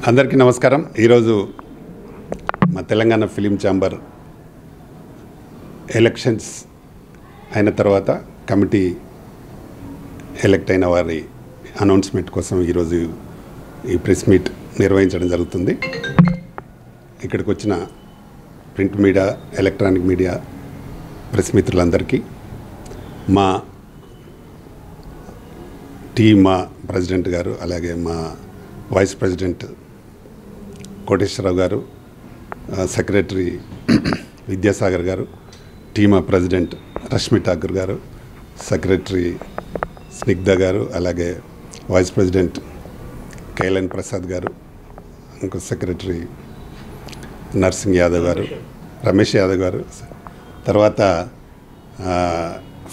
అందరికీ నమస్కారం. ఈరోజు మా తెలంగాణ ఫిలిం ఛాంబర్ ఎలక్షన్స్ అయిన తర్వాత కమిటీ ఎలక్ట్ అయిన వారి అనౌన్స్మెంట్ కోసం ఈరోజు ఈ ప్రెస్ మీట్ నిర్వహించడం జరుగుతుంది. ఇక్కడికి వచ్చిన print media, electronic media press మిత్రులందరికీ, మా టీమ్, మా ప్రెసిడెంట్ గారు, అలాగే మా వైస్ ప్రెసిడెంట్ కోటేశ్వరరావు గారు, సెక్రటరీ విద్యాసాగర్ గారు, టీమ్ ప్రెసిడెంట్ రష్మి ఠాకూర్ గారు, సెక్రటరీ స్నిగ్ధ గారు, అలాగే వైస్ ప్రెసిడెంట్ కైలన్ ప్రసాద్ గారు, ఇంకో సెక్రటరీ నర్సింగ్ యాదవ్ గారు, రమేష్ యాదవ్ గారు, తర్వాత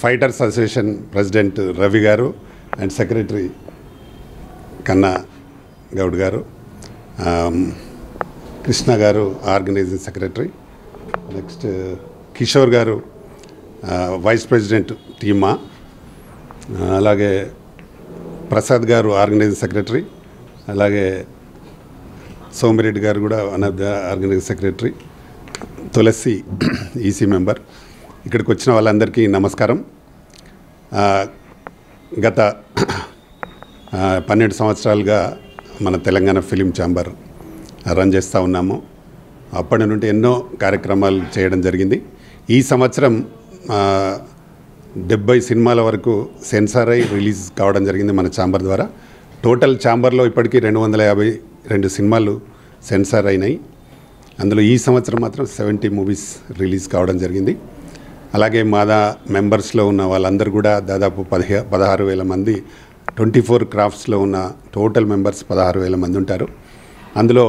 ఫైటర్స్ అసోసియేషన్ ప్రెసిడెంట్ రవి గారు అండ్ సెక్రటరీ కన్నా గౌడ్ గారు, కృష్ణ గారు ఆర్గనైజింగ్ సెక్రటరీ, నెక్స్ట్ కిషోర్ గారు వైస్ ప్రెసిడెంట్ టీమా, అలాగే ప్రసాద్ గారు ఆర్గనైజింగ్ సెక్రటరీ, అలాగే సోమిరెడ్డి గారు కూడా one of the organizing secretary, Tulasi EC member. ఇక్కడికి వచ్చిన వాళ్ళందరికీ నమస్కారం. గత 12 సంవత్సరాలుగా మన తెలంగాణ ఫిలిం ఛాంబర్ రన్ చేస్తూ ఉన్నాము. అప్పటి నుండి ఎన్నో కార్యక్రమాలు చేయడం జరిగింది. ఈ సంవత్సరం 70 సినిమాల వరకు సెన్సార్ అయి రిలీజ్ కావడం జరిగింది మన ఛాంబర్ ద్వారా. టోటల్ ఛాంబర్లో ఇప్పటికీ 252 సినిమాలు సెన్సార్ అయినాయి. అందులో ఈ సంవత్సరం మాత్రం 70 మూవీస్ రిలీజ్ కావడం జరిగింది. అలాగే మాదా మెంబర్స్లో ఉన్న వాళ్ళందరూ కూడా దాదాపు 16,000 మంది, 24 క్రాఫ్ట్స్లో ఉన్న టోటల్ మెంబర్స్ 16,000 మంది ఉంటారు. అందులో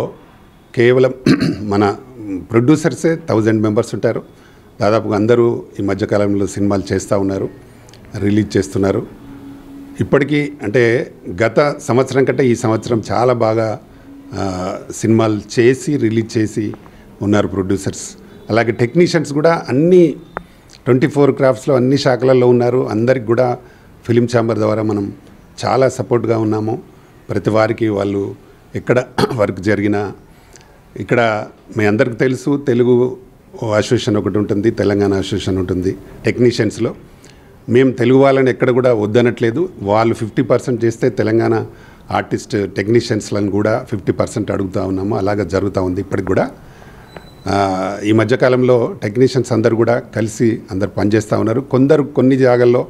కేవలం మన ప్రొడ్యూసర్సే 1000 మెంబర్స్ ఉంటారు. దాదాపుగా అందరూ ఈ మధ్యకాలంలో సినిమాలు చేస్తూ ఉన్నారు, రిలీజ్ చేస్తున్నారు. ఇప్పటికీ అంటే గత సంవత్సరం కంటే ఈ సంవత్సరం చాలా బాగా సినిమాలు చేసి రిలీజ్ చేసి ఉన్నారు ప్రొడ్యూసర్స్. అలాగే టెక్నీషియన్స్ కూడా అన్ని 24 క్రాఫ్ట్స్లో అన్ని శాఖలలో ఉన్నారు. అందరికి కూడా ఫిలిం ఛాంబర్ ద్వారా మనం చాలా సపోర్ట్గా ఉన్నాము. ప్రతి వారికి వాళ్ళు ఎక్కడ వర్క్ జరిగినా, ఇక్కడ మీ అందరికి తెలుసు తెలుగు అసోసియేషన్ ఒకటి ఉంటుంది, తెలంగాణ అసోసియేషన్ ఉంటుంది టెక్నీషియన్స్లో. మేము తెలుగు వాళ్ళని ఎక్కడ కూడా వద్దనట్లేదు. వాళ్ళు 50% చేస్తే తెలంగాణ ఆర్టిస్ట్ టెక్నీషియన్స్లను కూడా 50% అడుగుతూ ఉన్నాము. అలాగే జరుగుతూ ఉంది ఇప్పటికి కూడా. ఈ మధ్యకాలంలో టెక్నీషియన్స్ అందరు కూడా కలిసి అందరు పనిచేస్తూ ఉన్నారు. కొన్ని జాగాల్లో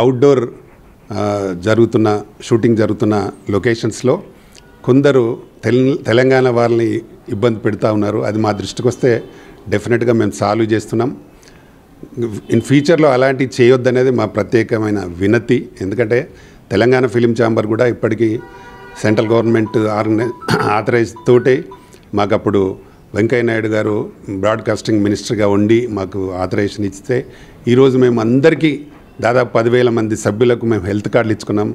అవుట్డోర్ షూటింగ్ జరుగుతున్న లొకేషన్స్లో కొందరు తెలంగాణ వాళ్ళని ఇబ్బంది పెడతా ఉన్నారు. అది మా దృష్టికి వస్తే డెఫినెట్గా మేము సాల్వ్ చేస్తున్నాం. ఇన్ ఫ్యూచర్లో అలాంటివి చేయొద్దనేది మా ప్రత్యేకమైన వినతి. ఎందుకంటే తెలంగాణ ఫిలిం ఛాంబర్ కూడా ఇప్పటికీ సెంట్రల్ గవర్నమెంట్ ఆథరైజ్ తోటే మాకు అప్పుడు వెంకయ్య నాయుడు గారు బ్రాడ్కాస్టింగ్ మినిస్టర్గా ఉండి మాకు ఆథరైజేషన్ ఇస్తే ఈరోజు మేము అందరికీ దాదాపు 10,000 మంది సభ్యులకు మేము హెల్త్ కార్డులు ఇచ్చుకున్నాం.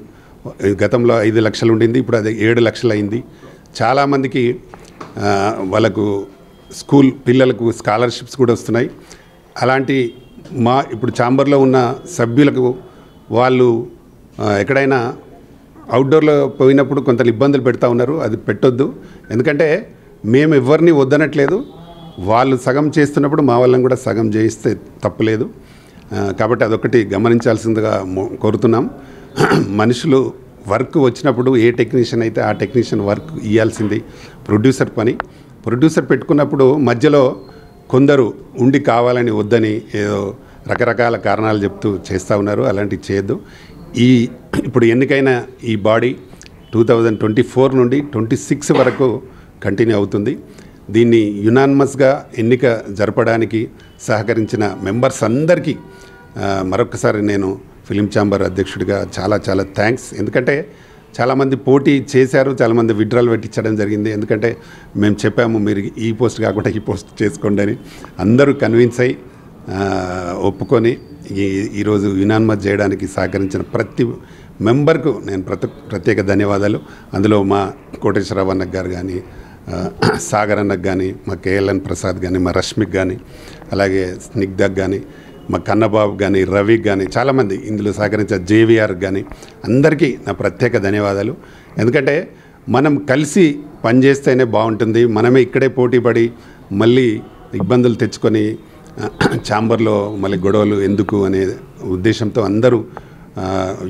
గతంలో 5 లక్షలు ఉండింది, ఇప్పుడు అది 7 లక్షలు అయింది. చాలామందికి వాళ్ళకు స్కూల్ పిల్లలకు స్కాలర్షిప్స్ కూడా వస్తున్నాయి. అలాంటి ఇప్పుడు ఛాంబర్లో ఉన్న సభ్యులకు వాళ్ళు ఎక్కడైనా అవుట్డోర్లో పోయినప్పుడు కొంత ఇబ్బందులు పెడతా ఉన్నారు. అది పెట్టొద్దు. ఎందుకంటే మేము ఎవరిని వద్దనట్లేదు. వాళ్ళు సగం చేస్తున్నప్పుడు మా వాళ్ళని కూడా సగం చేయిస్తే తప్పులేదు. కాబట్టి అదొకటి గమనించాల్సిందిగా కోరుతున్నాం. మనుషులు వర్క్ వచ్చినప్పుడు ఏ టెక్నీషియన్ అయితే ఆ టెక్నీషియన్ వర్క్ ఇవ్వాల్సింది ప్రొడ్యూసర్ పని. ప్రొడ్యూసర్ పెట్టుకున్నప్పుడు మధ్యలో కొందరు ఉండి కావాలని వద్దని ఏదో రకరకాల కారణాలు చెప్తూ చేస్తూ ఉన్నారు. అలాంటివి చేయొద్దు. ఇప్పుడు ఎన్నికైన ఈ బాడీ 2024 నుండి 26 వరకు కంటిన్యూ అవుతుంది. దీన్ని యునానిమస్గా ఎన్నిక జరపడానికి సహకరించిన మెంబర్స్ అందరికీ మరొకసారి నేను ఫిలిం ఛాంబర్ అధ్యక్షుడిగా చాలా చాలా థ్యాంక్స్. ఎందుకంటే చాలామంది పోటీ చేశారు, చాలామంది విత్డ్రాల్ పెట్టించడం జరిగింది. ఎందుకంటే మేము చెప్పాము మీరు ఈ పోస్ట్ కాకుండా ఈ పోస్ట్ చేసుకోండి అని. అందరూ కన్విన్స్ అయ్యి ఒప్పుకొని ఈరోజు యునానిమస్ చేయడానికి సహకరించిన ప్రతి మెంబర్కు నేను ప్రత్యేక ధన్యవాదాలు. అందులో మా కోటేశ్వరరావు అన్నకు గారు కానీ, సాగర్ అన్నకు కానీ, మా కేఎల్ఎన్ ప్రసాద్ కానీ, మా రష్మిక్ కానీ, అలాగే స్నిగ్ధకు కానీ, మా కన్నబాబు కానీ, రవికి కానీ, చాలామంది ఇందులో సహకరించిన జేవిఆర్ కానీ అందరికీ నా ప్రత్యేక ధన్యవాదాలు. ఎందుకంటే మనం కలిసి పని చేస్తేనే బాగుంటుంది. మనమే ఇక్కడే పోటీపడి మళ్ళీ ఇబ్బందులు తెచ్చుకొని ఛాంబర్లో మళ్ళీ గొడవలు ఎందుకు అనే ఉద్దేశంతో అందరూ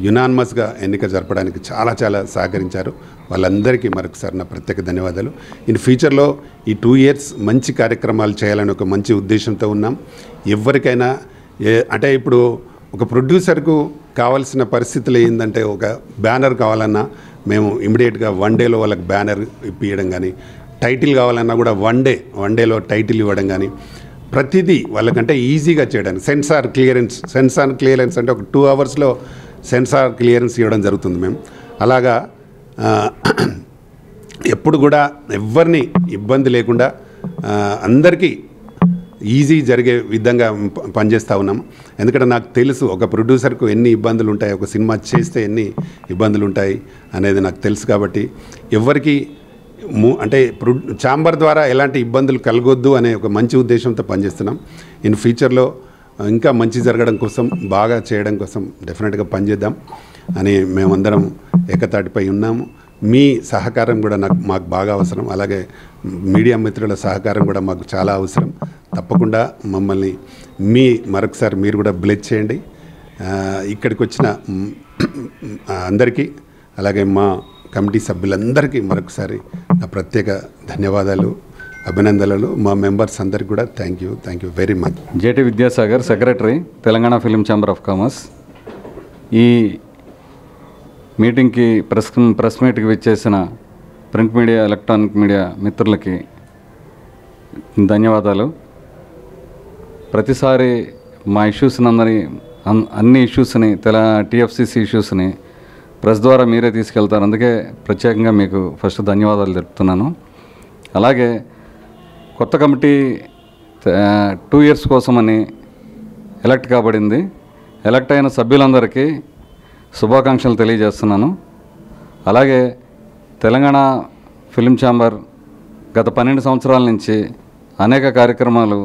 యునానిమస్గా ఎన్నిక జరపడానికి చాలా చాలా సహకరించారు. వాళ్ళందరికీ మరొకసారి నా ప్రత్యేక ధన్యవాదాలు. ఇన్ ఫ్యూచర్లో ఈ 2 years మంచి కార్యక్రమాలు చేయాలని ఒక మంచి ఉద్దేశంతో ఉన్నాం. ఎవరికైనా అంటే ఇప్పుడు ఒక ప్రొడ్యూసర్కు కావాల్సిన పరిస్థితులు ఏంటంటే ఒక బ్యానర్ కావాలన్నా మేము ఇమీడియట్గా 1 dayలో వాళ్ళకి బ్యానర్ ఇప్పియడం కానీ, టైటిల్ కావాలన్నా కూడా 1 dayలో టైటిల్ ఇవ్వడం కానీ, ప్రతిదీ వాళ్ళకంటే ఈజీగా చేయడానికి సెన్సార్ క్లియరెన్స్ అంటే ఒక 2 hours సెన్సార్ క్లియరెన్స్ ఇవ్వడం జరుగుతుంది. మేము అలాగా ఎప్పుడు కూడా ఎవరిని ఇబ్బంది లేకుండా అందరికీ ఈజీ జరిగే విధంగా పనిచేస్తూ ఉన్నాము. ఎందుకంటే నాకు తెలుసు ఒక ప్రొడ్యూసర్కు ఎన్ని ఇబ్బందులు ఉంటాయి, ఒక సినిమా చేస్తే ఎన్ని ఇబ్బందులు ఉంటాయి అనేది నాకు తెలుసు. కాబట్టి ఎవరికి అంటే ఛాంబర్ ద్వారా ఎలాంటి ఇబ్బందులు కలగొద్దు అనే ఒక మంచి ఉద్దేశంతో పనిచేస్తున్నాం. ఇన్ ఫ్యూచర్లో ఇంకా మంచి జరగడం కోసం, బాగా చేయడం కోసం డెఫినెట్గా పనిచేద్దాం అని మేమందరం ఏకతాటిపై ఉన్నాము. మీ సహకారం కూడా మాకు బాగా అవసరం. అలాగే మీడియా మిత్రుల సహకారం కూడా మాకు చాలా అవసరం. తప్పకుండా మమ్మల్ని మరొకసారి మీరు కూడా బ్లెస్ చేయండి. ఇక్కడికి వచ్చిన అందరికీ అలాగే మా కమిటీ సభ్యులందరికీ మరొకసారి నా ప్రత్యేక ధన్యవాదాలు, అభినందనలు. మా మెంబర్స్ అందరికీ కూడా thank you very much. JT Vidyasagar, secretary, Telangana film chamber of commerce. ఈ మీటింగ్కి ప్రెస్ మీట్కి విచ్చేసిన ప్రింట్ మీడియా, ఎలక్ట్రానిక్ మీడియా మిత్రులకి ధన్యవాదాలు. ప్రతిసారి మా అన్ని ఇష్యూస్ని టీఎఫ్సిసి ఇష్యూస్ని ప్రెస్ ద్వారా మీరే తీసుకెళ్తారు. అందుకే ప్రత్యేకంగా మీకు ఫస్ట్ ధన్యవాదాలు తెలుపుతున్నాను. అలాగే కొత్త కమిటీ 2 years కోసమని ఎలక్ట్ కాబడింది. ఎలక్ట్ అయిన సభ్యులందరికీ శుభాకాంక్షలు తెలియజేస్తున్నాను. అలాగే తెలంగాణ ఫిలిం ఛాంబర్ గత 12 సంవత్సరాల నుంచి అనేక కార్యక్రమాలు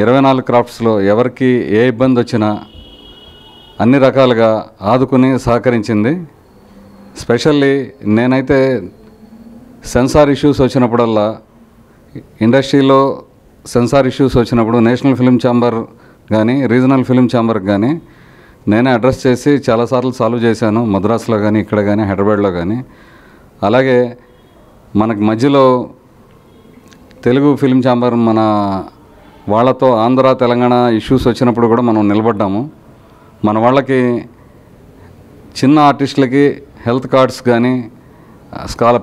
24 క్రాఫ్ట్స్లో ఎవరికి ఏ ఇబ్బంది వచ్చినా అన్ని రకాలుగా ఆదుకుని సహకరించింది. స్పెషల్లీ నేనైతే సెన్సార్ ఇష్యూస్ వచ్చినప్పుడల్లా, ఇండస్ట్రీలో సెన్సార్ ఇష్యూస్ వచ్చినప్పుడు నేషనల్ ఫిలిం ఛాంబర్ కానీ రీజనల్ ఫిలిం ఛాంబర్కి కానీ నేనే అడ్రస్ చేసి చాలాసార్లు సాల్వ్ చేశాను. మద్రాసులో కానీ, ఇక్కడ కానీ, హైదరాబాద్లో కానీ. అలాగే మనకు మధ్యలో తెలుగు ఫిలిం ఛాంబర్ మన వాళ్ళతో ఆంధ్ర తెలంగాణ ఇష్యూస్ వచ్చినప్పుడు కూడా మనం నిలబడ్డాము. మన వాళ్ళకి చిన్న ఆర్టిస్టులకి హెల్త్ కార్డ్స్ కానీ,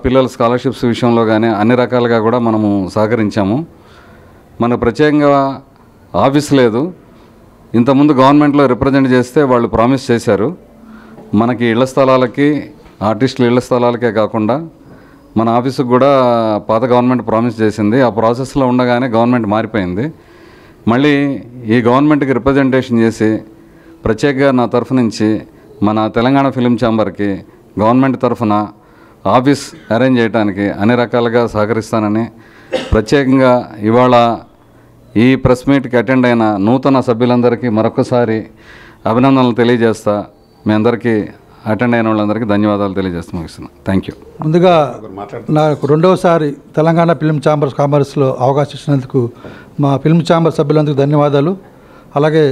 పిల్లల స్కాలర్షిప్స్ విషయంలో కానీ అన్ని రకాలుగా కూడా మనము సహకరించాము. మనకు ప్రత్యేకంగా ఆఫీస్ లేదు. ఇంతకుముందు గవర్నమెంట్లో రిప్రజెంట్ చేస్తే వాళ్ళు ప్రామిస్ చేశారు. మనకి ఇళ్ల స్థలాలకి, ఆర్టిస్టుల ఇళ్ల స్థలాలకే కాకుండా మన ఆఫీసుకు కూడా పాత గవర్నమెంట్ ప్రామిస్ చేసింది. ఆ ప్రాసెస్లో ఉండగానే గవర్నమెంట్ మారిపోయింది. మళ్ళీ ఈ గవర్నమెంట్కి రిప్రజెంటేషన్ చేసి ప్రత్యేకంగా నా తరఫు నుంచి మన తెలంగాణ ఫిలిం ఛాంబర్కి గవర్నమెంట్ తరఫున ఆఫీస్ అరేంజ్ చేయడానికి అన్ని రకాలుగా సహకరిస్తానని ప్రత్యేకంగా ఇవాళ ఈ ప్రెస్ మీట్కి అటెండ్ అయిన నూతన సభ్యులందరికీ మరొకసారి అభినందనలు తెలియజేస్తా. మీ అందరికీ అటెండ్ అయిన వాళ్ళందరికీ ధన్యవాదాలు తెలియజేస్తూ ముగిస్తున్నాను. Thank you. ముందుగా నాకు 2వసారి తెలంగాణ ఫిలిం ఛాంబర్ కామర్స్లో అవకాశం ఇచ్చినందుకు మా ఫిలిం ఛాంబర్ సభ్యులందరికీ ధన్యవాదాలు. అలాగే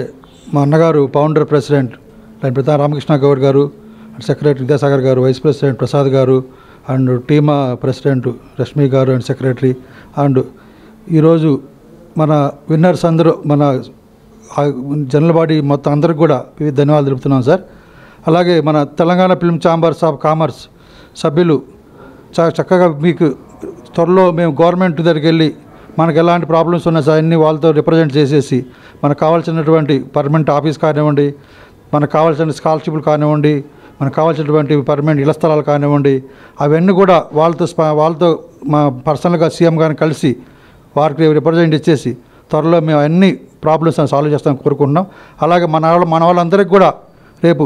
మా అన్నగారు ఫౌండర్ ప్రెసిడెంట్ ప్రధాన రామకృష్ణ గౌడ్ గారు, సెక్రటరీ విద్యాసాగర్ గారు, వైస్ ప్రెసిడెంట్ ప్రసాద్ గారు, అండ్ టీమా ప్రెసిడెంట్ రష్మి గారు అండ్ సెక్రటరీ, అండ్ ఈరోజు మన విన్నర్స్ అందరూ మన జనరల్ బాడీ మొత్తం అందరికి కూడా వివిధ ధన్యవాదాలు తెలుపుతున్నాం సార్. అలాగే మన Telangana film chambers of commerce సభ్యులు చక్కగా మీకు త్వరలో మేము గవర్నమెంట్ దగ్గరికి వెళ్ళి మనకు ఎలాంటి ప్రాబ్లమ్స్ ఉన్నా సార్ అన్నీ వాళ్ళతో రిప్రజెంట్ చేసేసి మనకు కావాల్సినటువంటి పర్మనెంట్ ఆఫీస్ కానివ్వండి, మనకు కావాల్సిన స్కాలర్షిప్లు కానివ్వండి, మనకు కావాల్సినటువంటి పర్మనెంట్ ఇళ్ల స్థలాలు కానివ్వండి, అవన్నీ కూడా వాళ్ళతో మా పర్సనల్గా సీఎం గారిని కలిసి వారికి రిప్రజెంట్ ఇచ్చేసి త్వరలో మేము అన్ని ప్రాబ్లమ్స్ సాల్వ్ చేస్తామని కోరుకుంటున్నాం. అలాగే మన వాళ్ళందరికీ కూడా రేపు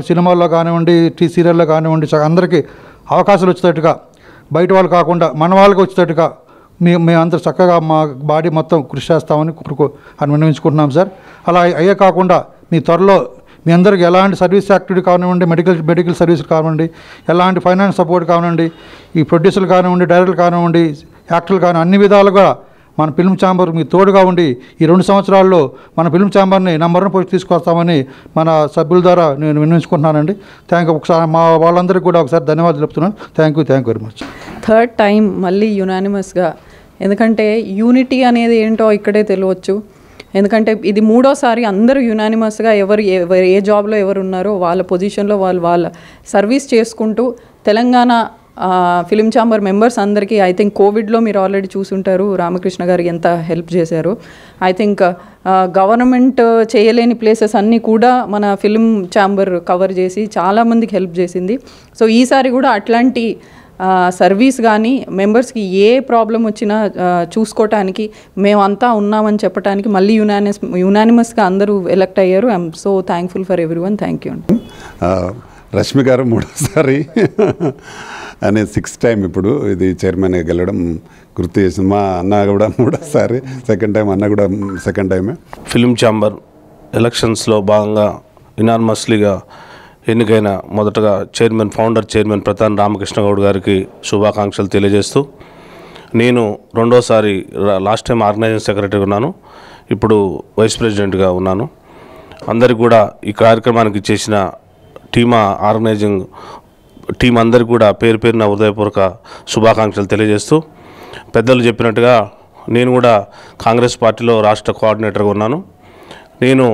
సినిమాల్లో కానివ్వండి, సీరియల్లో కానివ్వండి అందరికీ అవకాశాలు వచ్చేటట్టుగా, బయట వాళ్ళు కాకుండా మన వాళ్ళకి వచ్చేటట్టుగా మేమందరూ చక్కగా మా బాడీ మొత్తం కృషి చేస్తామని విన్నవించుకుంటున్నాం సార్. అలా అయ్యే కాకుండా మీ త్వరలో మీ అందరికీ ఎలాంటి సర్వీస్ యాక్టివిటీ కానివ్వండి, మెడికల్ సర్వీస్ కానివ్వండి, ఎలాంటి ఫైనాన్స్ సపోర్ట్ కానివ్వండి, ఈ ప్రొడ్యూసర్లు కానివ్వండి, డైరెక్టర్లు కానివ్వండి, యాక్టర్లు కానివ్వండి, అన్ని విధాలుగా మన ఫిల్మ్ ఛాంబర్ మీకు తోడుగా ఉండి ఈ 2 సంవత్సరాల్లో మన ఫిల్మ్ ఛాంబర్ని నంబర్ 1 పొజిషన్ తీసుకొస్తామని మన సభ్యుల ద్వారా నేను విన్నవించుకుంటున్నానండి. ఒకసారి మా వాళ్ళందరికీ కూడా ఒకసారి ధన్యవాదాలు చెప్తున్నాను. Thank you very much. Third time మళ్ళీ యునానిమస్గా, ఎందుకంటే యూనిటీ అనేది ఏంటో ఇక్కడే తెలియవచ్చు. ఎందుకంటే ఇది 3వసారి అందరూ యునానిమస్గా ఎవరు ఏ జాబ్లో ఎవరు ఉన్నారో వాళ్ళ పొజిషన్లో వాళ్ళ సర్వీస్ చేసుకుంటూ తెలంగాణ ఫిలిం ఛాంబర్ మెంబర్స్ అందరికీ ఐ థింక్ కోవిడ్లో మీరు ఆల్రెడీ చూసుంటారు రామకృష్ణ గారు ఎంత హెల్ప్ చేశారు. ఐ థింక్ గవర్నమెంట్ చేయలేని ప్లేసెస్ అన్నీ కూడా మన ఫిలిం ఛాంబర్ కవర్ చేసి చాలామందికి హెల్ప్ చేసింది. సో ఈసారి కూడా అట్లాంటి సర్వీస్ కానీ మెంబర్స్కి ఏ ప్రాబ్లం వచ్చినా చూసుకోవటానికి మేమంతా ఉన్నామని చెప్పడానికి మళ్ళీ యునానిమస్గా అందరూ ఎలక్ట్ అయ్యారు. I'm so thankful for everyone. Thank you. Rashmi గారు 3వసారి అనే 6th టైం ఇప్పుడు ఇది చైర్మన్గా గెలవడం గుర్తు చేసింది. మా అన్న కూడా 3వసారి, సెకండ్ టైం అన్న కూడా సెకండ్ టైమే. ఫిలిం ఛాంబర్ ఎలక్షన్స్లో భాగంగా ఇనార్మస్లీగా ఎన్నికైన మొదటగా ఫౌండర్ చైర్మన్ ప్రతాన్ రామకృష్ణ గౌడ్ గారికి శుభాకాంక్షలు తెలియజేస్తూ, నేను 2వసారి లాస్ట్ టైం ఆర్గనైజింగ్ సెక్రటరీగా ఉన్నాను, ఇప్పుడు వైస్ ప్రెసిడెంట్గా ఉన్నాను. అందరికీ కూడా ఈ కార్యక్రమానికి చేసిన ఆర్గనైజింగ్ టీం అందరికీ కూడా పేరు పేరున హృదయపూర్వక శుభాకాంక్షలు తెలియజేస్తూ, పెద్దలు చెప్పినట్టుగా నేను కూడా కాంగ్రెస్ పార్టీలో రాష్ట్ర కోఆర్డినేటర్గా ఉన్నాను. నేను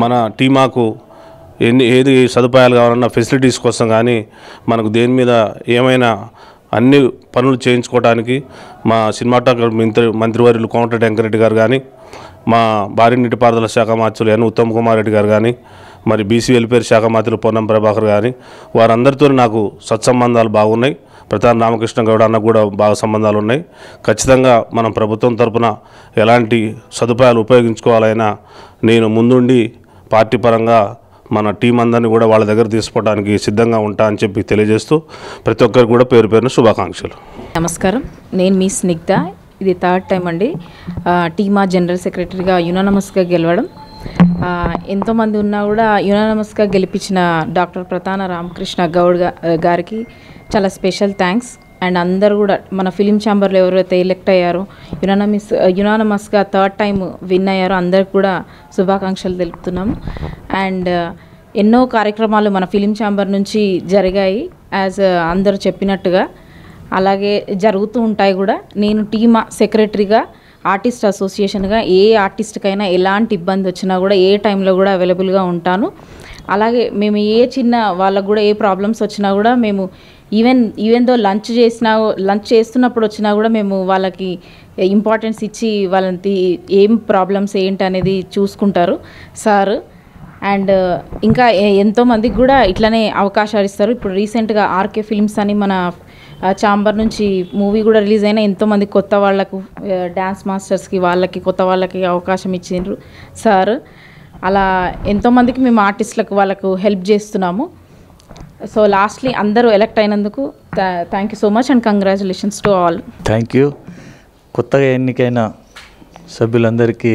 మన టీమాకు ఏది సదుపాయాలు కావాలన్నా ఫెసిలిటీస్ కోసం కానీ మనకు దేని మీద ఏమైనా అన్ని పనులు చేయించుకోవడానికి మా సినిమాటోగ్రఫీ మంత్రివర్యులు కోమటిరెడ్డి వెంకరెడ్డి గారు కానీ, మా భారీ నీటిపారుదల శాఖ మంత్రులు ఎన్ ఉత్తమ్ కుమార్ రెడ్డి గారు కానీ, మరి బీసీ వెల్ఫేర్ శాఖ మంత్రులు పొన్నం ప్రభాకర్ కానీ, వారందరితో నాకు సత్సంబంధాలు బాగున్నాయి. ప్రతాన్ రామకృష్ణ గౌడ్ అన్న కూడా బాగా సంబంధాలు ఉన్నాయి. ఖచ్చితంగా మనం ప్రభుత్వం తరఫున ఎలాంటి సదుపాయాలు ఉపయోగించుకోవాలైనా నేను ముందుండి పార్టీ పరంగా మన టీం అందరినీ కూడా వాళ్ళ దగ్గర తీసుకోవడానికి సిద్ధంగా ఉంటా అని చెప్పి తెలియజేస్తూ ప్రతి ఒక్కరికి కూడా పేరు పేరున శుభాకాంక్షలు. నమస్కారం, నేను మీ స్నిగ్ధ. ఇది 3rd టైం అండి టీమా జనరల్ సెక్రటరీగా యునానిమస్గా గెలవడం. ఎంతోమంది ఉన్నా కూడా యునానిమస్గా గెలిపించిన డాక్టర్ ప్రతాన రామకృష్ణ గౌడ్ గారికి చాలా స్పెషల్ థ్యాంక్స్. అండ్ అందరూ కూడా మన ఫిలిం ఛాంబర్లో ఎవరైతే ఎలెక్ట్ అయ్యారో యునానిమస్గా 3rd టైం విన్ అయ్యారో అందరికి కూడా శుభాకాంక్షలు తెలుపుతున్నాము. అండ్ ఎన్నో కార్యక్రమాలు మన ఫిలిం ఛాంబర్ నుంచి జరిగాయి, యాజ్ అందరూ చెప్పినట్టుగా అలాగే జరుగుతూ ఉంటాయి కూడా. నేను టీమా సెక్రటరీగా ఆర్టిస్ట్ అసోసియేషన్గా ఏ ఆర్టిస్ట్కైనా ఎలాంటి ఇబ్బంది వచ్చినా కూడా ఏ టైంలో కూడా అవైలబుల్గా ఉంటాను. అలాగే మేము ఏ చిన్న వాళ్ళకు కూడా ఏ ప్రాబ్లమ్స్ వచ్చినా కూడా మేము ఈవెన్ దో లంచ్ చేస్తున్నప్పుడు వచ్చినా కూడా మేము వాళ్ళకి ఇంపార్టెన్స్ ఇచ్చి వాళ్ళని ఏం ప్రాబ్లమ్స్ ఏంటి అనేది చూసుకుంటారు సార్. అండ్ ఇంకా ఎంతోమందికి కూడా ఇట్లనే అవకాశాలు ఇస్తారు. ఇప్పుడు రీసెంట్గా ఆర్కే ఫిల్మ్స్ అని మన ఛాంబర్ నుంచి మూవీ కూడా రిలీజ్ అయినా ఎంతోమంది కొత్త వాళ్ళకు డ్యాన్స్ మాస్టర్స్కి కొత్త వాళ్ళకి అవకాశం ఇచ్చిండ్రు సార్. అలా ఎంతోమందికి మేము ఆర్టిస్టులకు వాళ్ళకు హెల్ప్ చేస్తున్నాము. సో లాస్ట్లీ అందరూ ఎలక్ట్ అయినందుకు thank you so much and congratulations to all. Thank you. కొత్తగా ఎన్నికైన సభ్యులందరికీ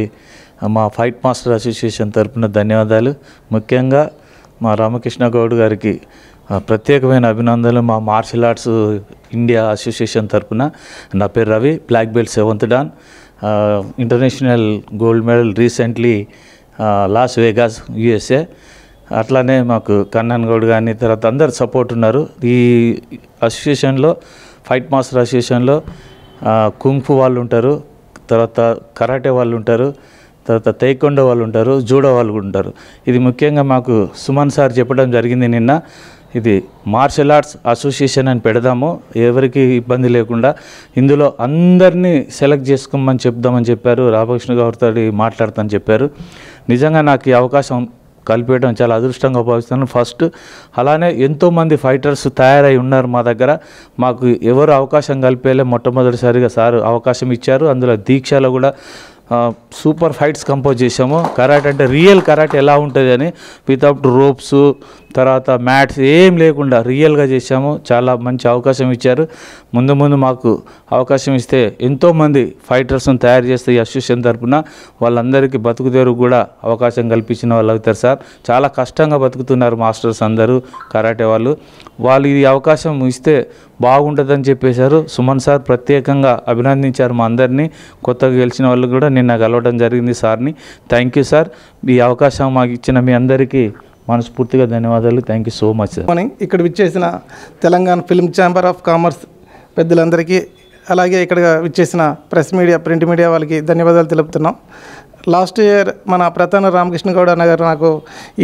మా ఫైట్ మాస్టర్ అసోసియేషన్ తరపున ధన్యవాదాలు. ముఖ్యంగా మా రామకృష్ణ గౌడ్ గారికి ప్రత్యేకమైన అభినందనలు మా మార్షల్ ఆర్ట్స్ ఇండియా అసోసియేషన్ తరపున. నా పేరు Ravi, black belt 7th dan, international gold medal recently Las Vegas USA. అట్లానే మాకు కన్నన్ గౌడ్ కానీ తర్వాత అందరు సపోర్ట్ ఉన్నారు. ఈ అసోసియేషన్లో ఫైట్ మాస్టర్ అసోసియేషన్లో కుంగ్ఫు వాళ్ళు ఉంటారు, తర్వాత కరాటే వాళ్ళు ఉంటారు, తర్వాత తైకొండో వాళ్ళు ఉంటారు, జూడో వాళ్ళు కూడా ఉంటారు. ఇది ముఖ్యంగా మాకు సుమన్ సార్ చెప్పడం జరిగింది నిన్న, ఇది మార్షల్ ఆర్ట్స్ అసోసియేషన్ అని పెడదాము, ఎవరికి ఇబ్బంది లేకుండా ఇందులో అందరినీ సెలెక్ట్ చేసుకోమని చెప్దామని చెప్పారు. రామకృష్ణ గౌడ్తో మాట్లాడతానని చెప్పారు. నిజంగా నాకు ఈ అవకాశం కల్పించడం చాలా అదృష్టంగా భావిస్తున్నాను. ఫస్ట్ అలానే ఎంతోమంది ఫైటర్స్ తయారై ఉన్నారు మా దగ్గర. మాకు ఎవరు అవకాశం కల్పేలే, మొట్టమొదటిసారిగా సార్ అవకాశం ఇచ్చారు. అందులో దీక్షలో కూడా సూపర్ ఫైట్స్ కంపోజ్ చేసాము. కరాటే అంటే రియల్ కరాటే ఎలా ఉంటుంది అని, వితౌట్ రోప్స్ తర్వాత మ్యాథ్స్ ఏం లేకుండా రియల్గా చేశాము. చాలా మంచి అవకాశం ఇచ్చారు. ముందు ముందు మాకు అవకాశం ఇస్తే ఎంతోమంది ఫైటర్స్ని తయారు చేస్తే ఈ అసోసియేషన్ తరఫున వాళ్ళందరికీ బతుకుదేరు కూడా అవకాశం కల్పించిన వాళ్ళు అవుతారు సార్. చాలా కష్టంగా బతుకుతున్నారు మాస్టర్స్ అందరూ, కరాటే వాళ్ళు ఈ అవకాశం ఇస్తే బాగుంటుందని చెప్పేశారు. సుమన్ సార్ ప్రత్యేకంగా అభినందించారు మా అందరినీ. కొత్తగా గెలిచిన వాళ్ళు కూడా నిన్న కలవడం జరిగింది సార్ని. Thank you sir. ఈ అవకాశం మాకు ఇచ్చిన మీ అందరికీ మనస్ఫూర్తిగా ధన్యవాదాలు. Thank you so much sir. ఇక్కడ విచ్చేసిన Telangana film chamber of commerce పెద్దలందరికీ, అలాగే ఇక్కడ విచ్చేసిన ప్రెస్ మీడియా, ప్రింట్ మీడియా వాళ్ళకి ధన్యవాదాలు తెలుపుతున్నాం. లాస్ట్ ఇయర్ మన ప్రతాన రామకృష్ణ గౌడ్ అన్న గారు నాకు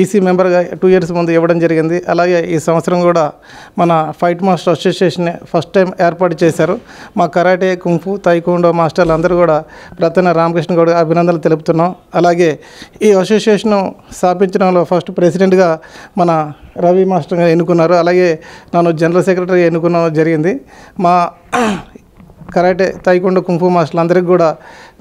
ఈసీ మెంబర్గా 2 years ముందు ఇవ్వడం జరిగింది. అలాగే ఈ సంవత్సరం కూడా మన fight master association first time ఏర్పాటు చేశారు. మా కరాటే, కుంఫు, తైకోండో మాస్టర్లు అందరూ కూడా ప్రతాన రామకృష్ణ గౌడ్ అభినందనలు తెలుపుతున్నాం. అలాగే ఈ అసోసియేషన్ స్థాపించడంలో ఫస్ట్ ప్రెసిడెంట్గా మన రవి మాస్టర్గా ఎన్నుకున్నారు. అలాగే నన్ను జనరల్ సెక్రటరీ ఎన్నుకోవడం జరిగింది. మా కరాటే, తైకోండో, కుంఫు మాస్టర్లు అందరికీ కూడా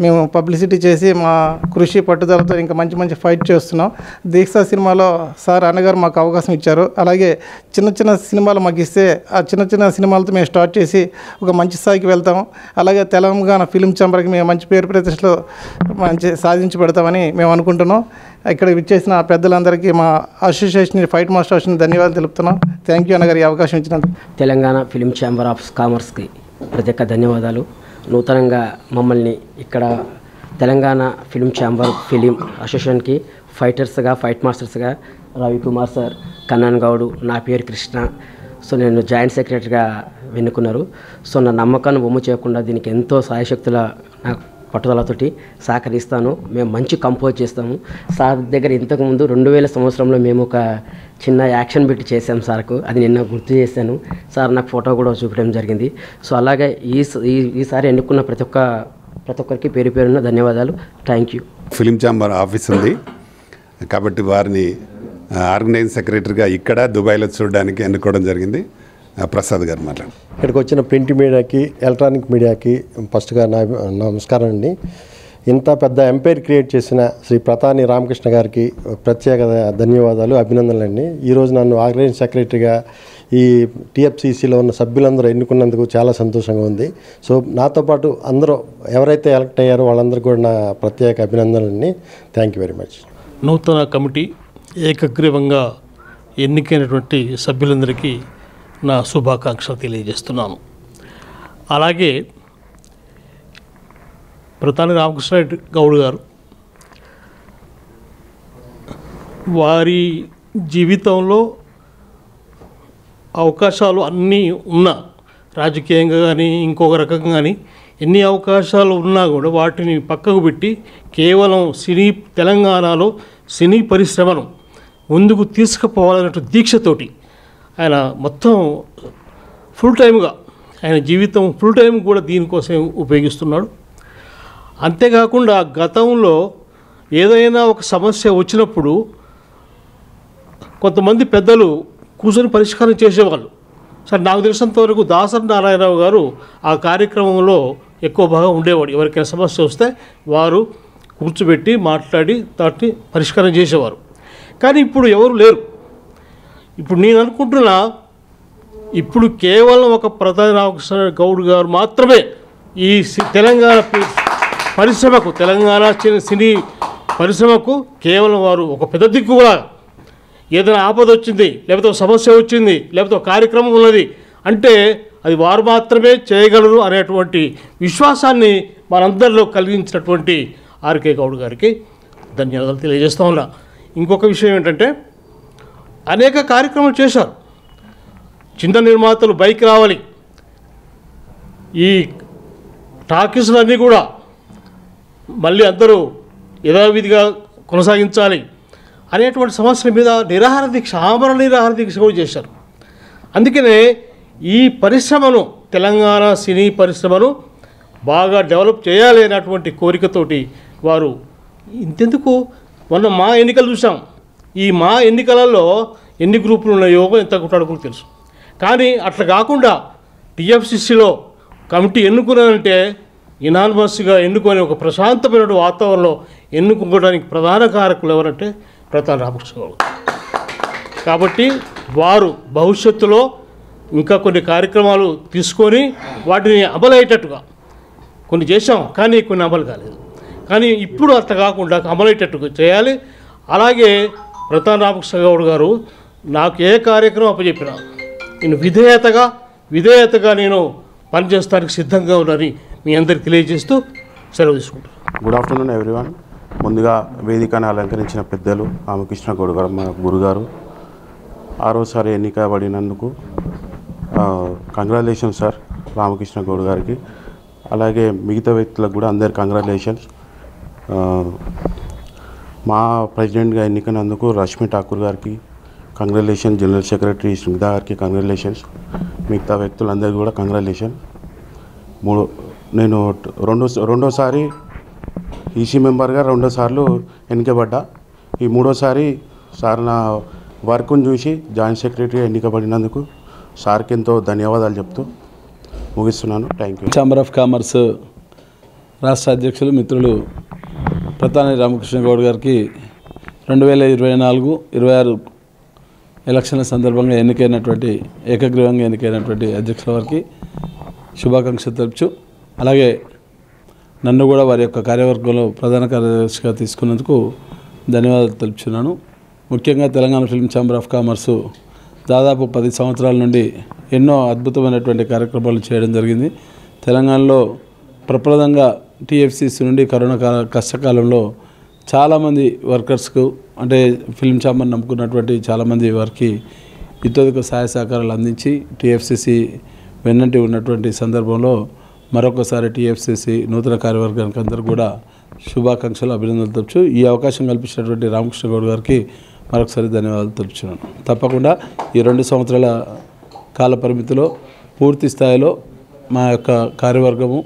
మేము పబ్లిసిటీ చేసి మా కృషి పట్టుదలతో ఇంకా మంచి మంచి ఫైట్ చేస్తున్నాం. దీక్ష సినిమాలో సార్ అన్నగారు మాకు అవకాశం ఇచ్చారు. అలాగే చిన్న చిన్న సినిమాలు మాకు ఇస్తే ఆ చిన్న చిన్న సినిమాలతో మేము స్టార్ట్ చేసి ఒక మంచి స్థాయికి వెళ్తాము. అలాగే తెలంగాణ ఫిల్మ్ ఛాంబర్కి మేము మంచి పేరు ప్రతిష్టలు మంచి సాధించి పెడతామని మేము అనుకుంటున్నాం. ఇక్కడ విచ్చేసిన పెద్దలందరికీ మా అసోసియేషన్ ఫైట్ మాస్టర్ అసోసియేషన్ ధన్యవాదాలు తెలుపుతున్నాం. థ్యాంక్ యూ అన్నగారు ఈ అవకాశం ఇచ్చినందుకు. తెలంగాణ ఫిల్మ్ ఛాంబర్ ఆఫ్ కామర్స్కి ప్రత్యేక ధన్యవాదాలు. నూతనంగా మమ్మల్ని ఇక్కడ తెలంగాణ ఫిల్మ్ ఛాంబర్ ఫిలిం అసోసియేషన్కి ఫైట్ మాస్టర్స్గా రవికుమార్ సార్, కన్నన్ గౌడు, నా పేరు కృష్ణ. సో నేను జాయింట్ సెక్రటరీగా ఎన్నుకున్నారు. సో నా నమ్మకాన్ని బొమ్మ చేయకుండా దీనికి ఎంతో సాయశక్తుల నాకు పట్టుదలతోటి సహకరిస్తాను. మేము మంచి కంపోజ్ చేస్తాము. సార్ దగ్గర ఇంతకుముందు 2000 సంవత్సరంలో మేము ఒక చిన్న యాక్షన్ పెట్టి చేసాం సార్కు. అది నిన్న గుర్తు చేశాను. సార్ నాకు ఫోటో కూడా చూపించడం జరిగింది. సో అలాగే ఈసారి ఎన్నుకున్న ప్రతి ఒక్కరికి పేరు పేరున్న ధన్యవాదాలు. Thank you. Film chamber office ఉంది కాబట్టి వారిని ఆర్గనైజింగ్ సెక్రటరీగా ఇక్కడ దుబాయ్లో చూడడానికి ఎన్నుకోవడం జరిగింది. ప్రసాద్ గారు మాట్లాడు. ఇక్కడికి వచ్చిన ప్రింట్ మీడియాకి, ఎలక్ట్రానిక్ మీడియాకి ఫస్ట్గా నమస్కారం అండి. ఇంత పెద్ద ఎంపైర్ క్రియేట్ చేసిన శ్రీ ప్రతాని రామకృష్ణ గారికి ప్రత్యేక ధన్యవాదాలు, అభినందనలండి. ఈరోజు నన్ను ఆర్గనైజింగ్ సెక్రటరీగా ఈ టీఎఫ్సిసిలో ఉన్న సభ్యులందరూ ఎన్నుకున్నందుకు చాలా సంతోషంగా ఉంది. సో నాతో పాటు అందరూ ఎవరైతే ఎలక్ట్ అయ్యారో వాళ్ళందరూ కూడా నా ప్రత్యేక అభినందనలండి. Thank you very much. నూతన కమిటీ ఏకగ్రీవంగా ఎన్నికైనటువంటి సభ్యులందరికీ నా శుభాకాంక్షలు తెలియజేస్తున్నాను. అలాగే ప్రతాని రామకృష్ణ గౌడ్ గారు వారి జీవితంలో అవకాశాలు అన్నీ ఉన్నా, రాజకీయంగా కానీ ఇంకొక రకంగా కానీ ఎన్ని అవకాశాలు ఉన్నా కూడా వాటిని పక్కకు పెట్టి కేవలం తెలంగాణలో సినీ పరిశ్రమను ముందుకు తీసుకుపోవాలనే దీక్షతోటి ఆయన మొత్తం ఫుల్ టైమ్గా ఆయన జీవితం ఫుల్ టైం కూడా దీనికోసం ఉపయోగిస్తున్నాడు. అంతేకాకుండా గతంలో ఏదైనా ఒక సమస్య వచ్చినప్పుడు కొంతమంది పెద్దలు కూర్చొని పరిష్కారం చేసేవాళ్ళు. సరే, నాకు తెలిసినంతవరకు దాసరి నారాయణరావు గారు ఆ కార్యక్రమంలో ఎక్కువ భాగం ఉండేవాడు. ఎవరికైనా సమస్య వస్తే వారు కూర్చోబెట్టి మాట్లాడి దాన్ని పరిష్కారం చేసేవారు. కానీ ఇప్పుడు ఎవరు లేరు. ఇప్పుడు నేను అనుకుంటున్నా, ఇప్పుడు కేవలం ఒక ప్రతాని రామకృష్ణ గౌడ్ గారు మాత్రమే ఈ తెలంగాణ పరిశ్రమకు, తెలంగాణ సినీ పరిశ్రమకు కేవలం వారు ఒక పెద్ద దిక్కు కూడా. ఏదైనా ఆపద వచ్చింది, లేకపోతే ఒక సమస్య వచ్చింది, లేకపోతే ఒక కార్యక్రమం ఉన్నది అంటే అది వారు మాత్రమే చేయగలరు అనేటువంటి విశ్వాసాన్ని మనందరిలో కలిగించినటువంటి ఆర్కే గౌడ్ గారికి ధన్యవాదాలు తెలియజేస్తూ ఉన్నా. ఇంకొక విషయం ఏంటంటే, అనేక కార్యక్రమాలు చేశారు. చిన్న నిర్మాతలు బైక్ రావాలి, ఈ టాకీస్లన్నీ కూడా మళ్ళీ అందరూ యథావిధిగా కొనసాగించాలి అనేటువంటి సమస్యల మీద ఆమరణ నిరాహార దీక్ష కూడా చేశారు. అందుకనే ఈ పరిశ్రమను, తెలంగాణ సినీ పరిశ్రమను బాగా డెవలప్ చేయాలి అనేటువంటి కోరికతోటి వారు ఇంతెందుకు మొన్న మా ఎన్నికలు చూసాం. ఈ మా ఎన్నికలలో ఎన్ని గ్రూపులు ఉన్నాయో ఎంత కొట్టాడుకుని తెలుసు. కానీ అట్లా కాకుండా టీఎఫ్సిసిలో కమిటీ ఎన్నుకున్నారంటే ఇనానిమస్గా ఎన్నుకొని ఒక ప్రశాంతమైన వాతావరణంలో ఎన్నుకోవడానికి ప్రధాన కారకులు ఎవరంటే ప్రతాని రామకృష్ణ గౌడ్. కాబట్టి వారు భవిష్యత్తులో ఇంకా కొన్ని కార్యక్రమాలు తీసుకొని వాటిని అమలయ్యేటట్టుగా కొన్ని చేశాం, కానీ కొన్ని అమలు కాలేదు. కానీ ఇప్పుడు అట్లా కాకుండా అమలయ్యేటట్టుగా చేయాలి. అలాగే ప్రతాప్ రామకృష్ణ గౌడ్ గారు నాకు ఏ కార్యక్రమం అప్పచెప్పినా నేను విధేయతగా నేను పనిచేస్తానికి సిద్ధంగా ఉన్నానని మీ అందరికి తెలియజేస్తూ సెలవు తీసుకుంటాను. Good afternoon everyone. ముందుగా వేదికను అలంకరించిన పెద్దలు రామకృష్ణ గౌడ్ గారు, మా గురుగారు, 6వసారి ఎన్నికబడినందుకు కంగ్రాచులేషన్స్ సార్ రామకృష్ణ గౌడ్ గారికి. అలాగే మిగతా వ్యక్తులకు కూడా అందరు కంగ్రాచులేషన్స్. మా ప్రెసిడెంట్గా ఎన్నికైనందుకు రష్మి ఠాకూర్ గారికి కంగ్రాచులేషన్, జనరల్ సెక్రటరీ స్నిగ్ధా గారికి కంగ్రాచులేషన్స్, మిగతా వ్యక్తులందరికీ కూడా కంగ్రాచులేషన్. నేను రెండోసారి ఈసీ మెంబర్గా 2 సార్లు ఎన్నికబడ్డా. ఈ 3వసారి సార్ నా వర్క్ను చూసి జాయింట్ సెక్రటరీ ఎన్నికబడినందుకు సార్కి ఎంతో ధన్యవాదాలు చెప్తూ ముగిస్తున్నాను. Thank you. Chamber of commerce రాష్ట్ర అధ్యక్షులు మిత్రులు ప్రతాని రామకృష్ణ గౌడ్ గారికి 2024-26 ఎలక్షన్ల సందర్భంగా ఎన్నికైనటువంటి ఏకగ్రీవంగా ఎన్నికైనటువంటి అధ్యక్షుల వారికి శుభాకాంక్షలు తెలుపుచు, అలాగే నన్ను కూడా వారి యొక్క కార్యవర్గంలో ప్రధాన కార్యదర్శిగా తీసుకున్నందుకు ధన్యవాదాలు తెలుపుచున్నాను. ముఖ్యంగా Telangana film chamber of commerce దాదాపు 10 సంవత్సరాల నుండి ఎన్నో అద్భుతమైనటువంటి కార్యక్రమాలు చేయడం జరిగింది. తెలంగాణలో ప్రప్రదంగా టీఎఫ్సీసీ నుండి కరోనా కష్టకాలంలో చాలామంది వర్కర్స్కు, అంటే ఫిల్మ్ ఛాంబర్ నమ్ముకున్నటువంటి చాలామంది వారికి ఇతోదిక సహాయ సహకారాలు అందించి టీఎఫ్సీసీ వెన్నంటి ఉన్నటువంటి సందర్భంలో మరొకసారి టీఎఫ్సీసీ నూతన కార్యవర్గానికి అందరూ కూడా శుభాకాంక్షలు, అభినందనలు తెలుపుచు ఈ అవకాశం కల్పించినటువంటి రామకృష్ణ గౌడ్ గారికి మరొకసారి ధన్యవాదాలు తెలుపుతున్నాను. తప్పకుండా ఈ 2 సంవత్సరాల కాల పరిమితిలో పూర్తి స్థాయిలో మా యొక్క కార్యవర్గము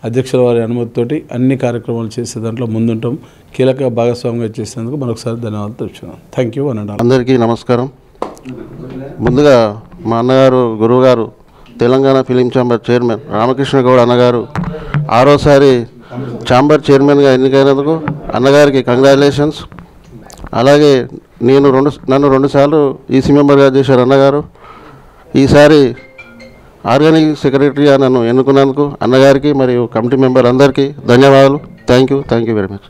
అధ్యక్షుల వారి అనుమతితోటి అన్ని కార్యక్రమాలు చేసే దాంట్లో ముందుంటాం. కీలక భాగస్వామ్యంగా చేసేందుకు మరొకసారి ధన్యవాదాలు తెలుపుతున్నాను. థ్యాంక్ యూ అని అన్నారు. అందరికీ నమస్కారం. ముందుగా మా అన్నగారు గురువుగారు Telangana film chamber chairman Ramakrishna Goud అన్నగారు 6వసారి ఛాంబర్ చైర్మన్గా ఎన్నికైనందుకు అన్నగారికి కంగ్రాచులేషన్స్. అలాగే నన్ను 2 సార్లు ఈసీ మెంబర్గా చేశారు అన్నగారు. ఈసారి ఆర్గానిక్ సెక్రటరీగా నన్ను ఎన్నుకున్నందుకు అన్నగారికి మరియు కమిటీ మెంబర్ అందరికీ ధన్యవాదాలు. Thank you very much.